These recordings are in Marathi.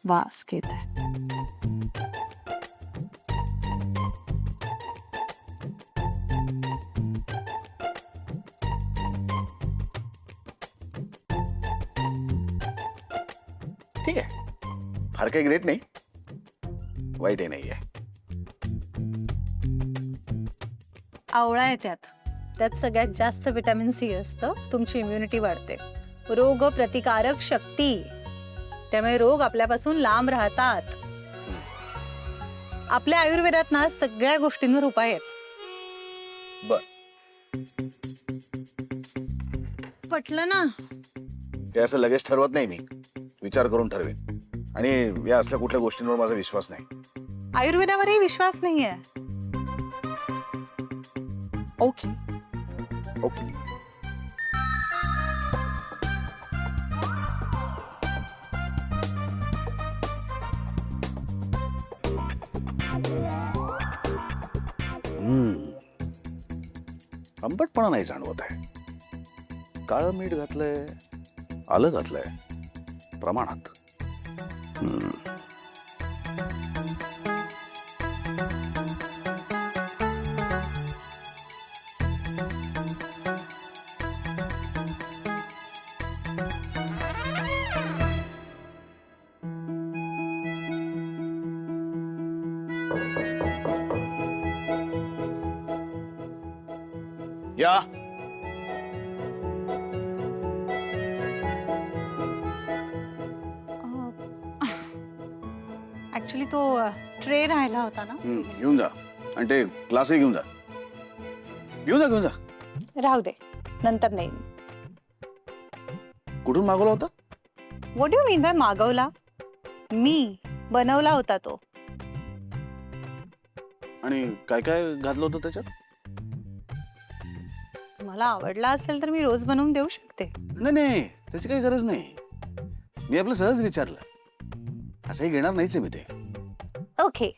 वास घेत आहे. ठीक आहे, फार काही ग्रेट नाही, वाईटही नाही आहे. आवळा आहे त्यात सगळ्यात जास्त व्हिटॅमिन सी असतं. तुमची इम्युनिटी वाढते, रोग प्रतिकारक शक्ती, त्यामुळे रोग आपल्यापासून लांब राहतात. आपल्या आयुर्वेदात ना सगळ्या गोष्टींवर उपाय आहेत. बर, पटलं ना? ते असं लगेच ठरवत नाही मी, विचार करून ठरवेन. आणि या असल्या कुठल्या गोष्टींवर माझा विश्वास नाही. आयुर्वेदावरही विश्वास नाहीये. ओके. ओके. आंबटपणा नाही जाणवत आहे. काळं मीठ घातलंय, आलं घातलंय प्रमाणात. या ऍक्च्युली तो ट्रे राहिला होता ना. घेऊन जा, आणि ते ग्लासही घेऊन जा. घेऊन जा. राहू दे, नंतर नाही. कुठून मागवला होता? व्हॉट डू मीन बाय मागवला? मी बनवला होता तो. आणि काय काय घातलं होतं त्याच्यात? मला आवडला असेल तर मी रोज बनवून देऊ शकते. नाही, त्याची काही गरज नाही. मी आपलं सहज विचारलं, असंही घेणार नाहीच आहे मी ते. ओके.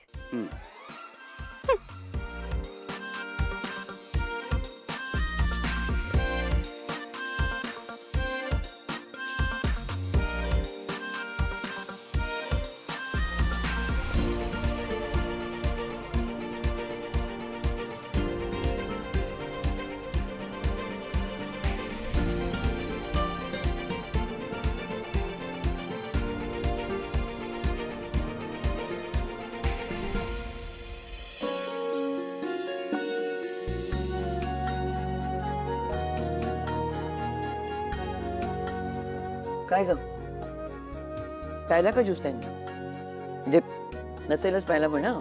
काय ग, प्यायला का ज्यूस त्यांनी? म्हणजे नसेलच प्यायला म्हणा,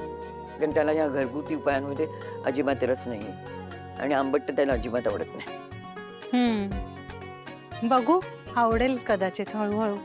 कारण त्याला या घरगुती उपायांमध्ये अजिबात रस नाही, आणि आंबट तर त्याला अजिबात आवडत नाही. बघू, आवडेल कदाचित हळूहळू.